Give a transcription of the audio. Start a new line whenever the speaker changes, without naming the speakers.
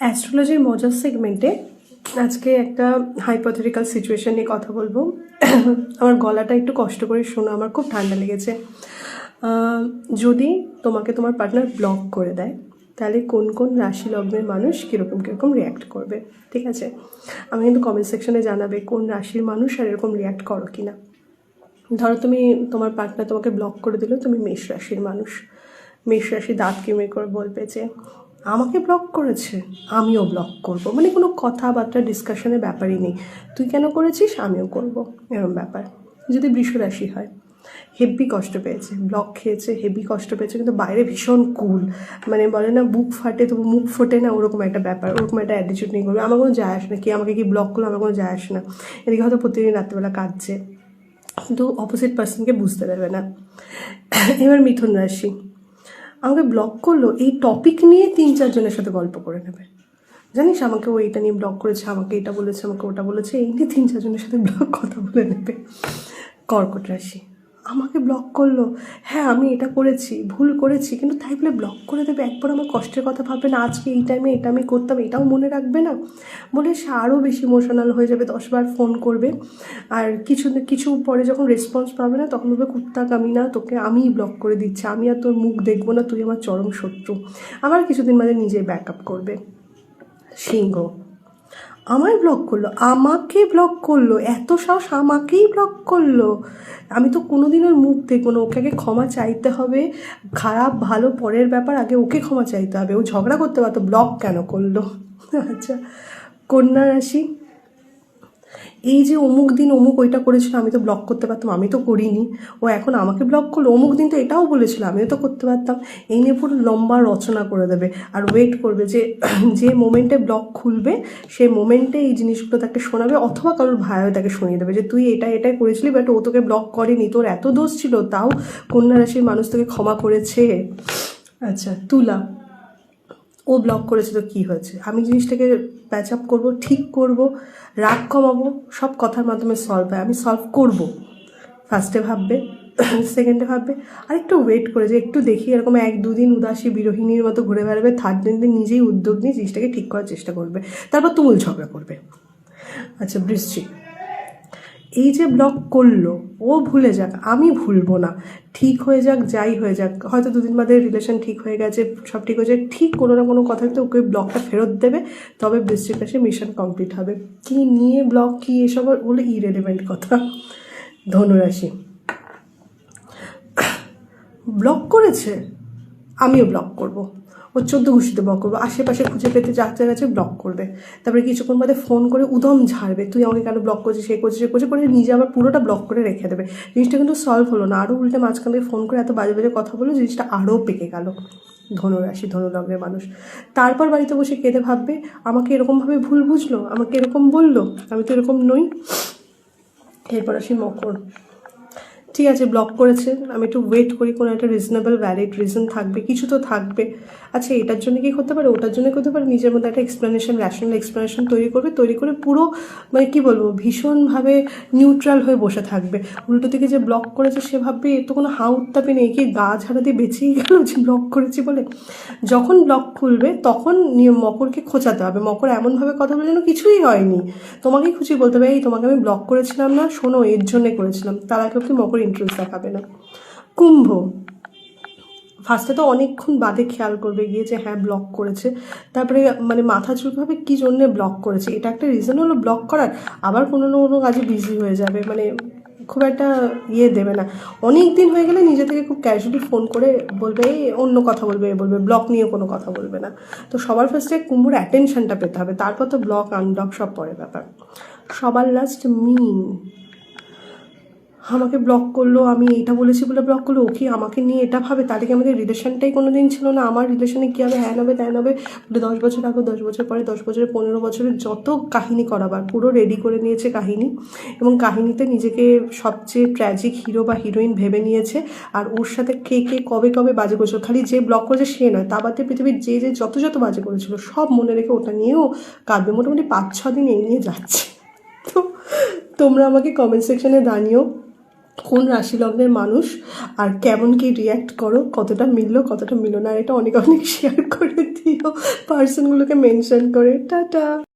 অ্যাস্ট্রোলজির মজার সেগমেন্টে আজকে একটা হাইপোথেটিক্যাল সিচুয়েশন নিয়ে কথা বলবো। আমার গলাটা একটু কষ্ট করে শোনো, আমার খুব ঠান্ডা লেগেছে। যদি তোমাকে তোমার পার্টনার ব্লক করে দেয়, তাহলে কোন কোন রাশি লগ্নের মানুষ কীরকম কীরকম রিয়্যাক্ট করবে, ঠিক আছে? আমি কিন্তু কমেন্ট সেকশনে জানাবে কোন রাশির মানুষ আর এরকম রিয়্যাক্ট করো কি না। ধরো তোমার পার্টনার তোমাকে ব্লক করে দিল, তুমি মেষ রাশির মানুষ। মেষ রাশি দাঁত কিমে করে বলবে যে আমাকে ব্লক করেছে, আমিও ব্লক করব, মানে কোনো কথাবার্তা ডিসকাশনের ব্যাপারই নেই, তুই কেন করেছিস আমিও করব, এরকম ব্যাপার। যদি বৃষ রাশি হয়, হেভি কষ্ট পেয়েছে, ব্লক খেয়েছে, হেভি কষ্ট পেয়েছে, কিন্তু বাইরে ভীষণ কুল, মানে বলে না বুক ফাটে তবু মুখ ফোটে না, ওরকম একটা ব্যাপার, ওরকম একটা অ্যাটিটিউড নিয়ে করবে। আমার কোনো যায় আসে না, কি আমাকে কি ব্লক করলো আমার কোনো যায় আসে না। এদিকে হয়তো প্রতিদিন রাত্রেবেলা কাঁদছে, কিন্তু অপোজিট পার্সনকে বুঝতে দেবে না। এবার মিথুন রাশি, আমাকে ব্লক করলো, এই টপিক নিয়ে 3-4 জনের সাথে গল্প করে নেবে। জানিস আমাকে ও এটা নিয়ে ব্লক করেছে, আমাকে এটা বলেছে, আমাকে ওটা বলেছে, এই নিয়ে 3-4 জনের সাথে ব্লক কথা বলে নেবে। কর্কট রাশি, আমাকে ব্লক করলো, হ্যাঁ আমি এটা করেছি, ভুল করেছি, কিন্তু তাই বলে ব্লক করে দেবে। একবার আমার কষ্টের কথা ভাববে না, আজকে এই টাইমে এটা আমি করতাম, এটাও মনে রাখবে না, বলে সে আরও বেশি ইমোশনাল হয়ে যাবে, 10 বার ফোন করবে। আর কিছু পরে যখন রেসপন্স পাবে না, তখন বলবে কুত্তা কামিনা, তোকে আমিই ব্লক করে দিচ্ছি, আমি আর তোর মুখ দেখবো না, তুই আমার চরম শত্রু। আবার কিছুদিন বাদে নিজে ব্যাকআপ করবে। সিংহ, আমায় ব্লক করলো, আমাকে ব্লক করলো, এত সাহস, আমাকেই ব্লক করলো, আমি তো কোনোদিন ওর মুখ দেখবো না, ওকে আগে ক্ষমা চাইতে হবে। খারাপ ভালো পরের ব্যাপার, আগে ওকে ক্ষমা চাইতে হবে। ও ঝগড়া করতে পারতো, ব্লক কেন করলো? আচ্ছা, কন্যা রাশি, এই যে অমুক দিন অমুক ওইটা করেছিল, আমি তো ব্লক করতে পারতাম, আমি তো করিনি, ও এখন আমাকে ব্লক করলো, অমুক দিন তো এটাও বলেছিল, আমিও তো করতে পারতাম। এই নিয়ে পুরো লম্বা রচনা করে দেবে, আর ওয়েট করবে যে যে মোমেন্টে ব্লক খুলবে সেই মোমেন্টে এই জিনিসগুলো তাকে শোনাবে, অথবা কারোর ভাইও তাকে শুনিয়ে দেবে যে তুই এটাই করেছিলি, বাট ও তোকে ব্লক করেনি, তোর এত দোষ ছিল, তাও কন্যা রাশির মানুষ তোকে ক্ষমা করেছে। আচ্ছা, তুলা, ও ব্লক করেছে তো কী হয়েছে, আমি জিনিসটাকে প্যাচ আপ করবো, ঠিক করব, রাগ কমাবো, সব কথার মাধ্যমে সলভ হয়, আমি সলভ করব। ফার্স্টে ভাববে, সেকেন্ডে ভাববে, আর একটু ওয়েট করে যে একটু দেখি, এরকম 1-2 দিন উদাসী বিরোহিনীর মতো ঘুরে বেড়াবে, থার্ড দিন নিজেই উদ্যোগ নিয়ে জিনিসটাকে ঠিক করার চেষ্টা করবে, তারপর তুমুল ঝগড়া করবে। আচ্ছা, বৃশ্চিক, এই যে ব্লক করলো, ও ভুলে যাক, আমি ভুলবো না, ঠিক হয়ে যাক, যাই হয়ে যাক, হয়তো 2 দিন বাদে রিলেশন ঠিক হয়ে গেছে, সব ঠিক হয়েছে, ঠিক কোনো না কোনো কথাতে ওকে ব্লকটা ফেরত দেবে, তবে বৃশ্চিক রাশি মিশন কমপ্লিট হবে। কি নিয়ে ব্লক, কি এসব বলে ইরেলেভেন্ট কথা। ধনুরাশি, ব্লক করেছে, আমিও ব্লক করব, ও 14 ঘুষিতে ব্লক করবো, আশেপাশে খুঁজে পেতে যাচ্ছে গেছে ব্লক করবে, তারপরে কিছুক্ষণ বাদে ফোন করে উদম ঝাড়বে, তুই আমাকে কেন ব্লক করছিস, সে করছিস, সে করছে, করে নিজে আবার পুরোটা ব্লক করে রেখে দেবে। জিনিসটা কিন্তু সলভ হলো না, আরও উল্টে মাঝখান থেকে ফোন করে এত বাজে বাজে কথা বললো, জিনিসটা আরও পেকে গেল। ধনুরাশি, ধনুলগ্নের মানুষ, তারপর বাড়িতে বসে কেঁদে ভাববে আমাকে এরকমভাবে ভুল বুঝলো, আমাকে এরকম বললো, আমি তো এরকম নই। এরপর আসি মকর, ঠিক আছে ব্লক করেছে, আমি একটু ওয়েট করি, কোনো একটা রিজনেবল ভ্যালিড রিজন থাকবে, কিছু তো থাকবে। আচ্ছা, এটার জন্য কি করতে পারে, ওটার জন্য করতে পারে, নিজের মধ্যে একটা এক্সপ্লেনেশন, র্যাশনাল এক্সপ্লেনেশন তৈরি করবে, তৈরি করে পুরো মানে কী বলবো, ভীষণভাবে নিউট্রাল হয়ে বসে থাকবে। উল্টো দিকে যে ব্লক করেছে সে ভাববে এ তো কোনো হাঁ উত্তাপে নেই, কি গা ঝাড়া দিয়ে বেঁচেই গেল যে ব্লক করেছি বলে। যখন ব্লক খুলবে তখন মকরকে খোঁচাতে হবে, মকর এমনভাবে কথা বলে যেন কিছুই হয়নি, তোমাকেই খুশি বলতে হবে, এই তোমাকে আমি ব্লক করেছিলাম না, শোনো এর জন্যে করেছিলাম, তার আগে কি মকর ইন্টারেস্ট দেখাবে না। কুম্ভ, ফার্স্টে তো অনেকক্ষণ বাদে খেয়াল করবে গিয়ে যে হ্যাঁ ব্লক করেছে, তারপরে মানে মাথা চুলকাবে কী জন্যে ব্লক করেছে, এটা একটা রিজন হলো ব্লক করার, আবার কোনো না কোনো কাজে বিজি হয়ে যাবে, মানে খুব একটা দেবে না। অনেক দিন হয়ে গেলে নিজে থেকে খুব ক্যাজুয়ালি ফোন করে বলবে, এই অন্য কথা বলবে, বলবে ব্লক নিয়ে কোনো কথা বলবে না। তো সবার ফার্স্টে কুম্ভর অ্যাটেনশনটা পেতে হবে, তারপর তো ব্লক আনব্লক সব পরে ব্যাপার। সবার লাস্ট মিন, আমাকে ব্লক করলো, আমি এটা বলেছি বলে ব্লক করলো, ও কি আমাকে নিয়ে এটা ভাবে, তাহলে কি আমাদের রিলেশনটাই কোনো দিন ছিল না, আমার রিলেশনে কী হবে, হ্যান হবে ত্যান হবে বলে 10 বছর আগে, 10 বছর পরে, 10 বছরে, 15 বছরের যত কাহিনী করাবার পুরো রেডি করে নিয়েছে কাহিনী, এবং কাহিনীতে নিজেকে সবচেয়ে ট্র্যাজিক হিরো বা হিরোইন ভেবে নিয়েছে, আর ওর সাথে কে কে কবে কবে বাজে করেছিল, খালি যে ব্লক করেছে সে নয়, তা বাদে পৃথিবীর যে যে যত বাজে করেছিল সব মনে রেখে ওটা নিয়েও কাঁদবে। মোটামুটি 5-6 দিন এই নিয়ে যাচ্ছে। তো তোমরা আমাকে কমেন্ট সেকশনে জানিও কোন রাশি লগ্নের মানুষ আর কেমন কি রিয়্যাক্ট করো, কতটা মিললো কতটা মিললো না, আর এটা অনেক অনেক শেয়ার করে দিও পার্সনগুলোকে মেনশন করে। টাটা।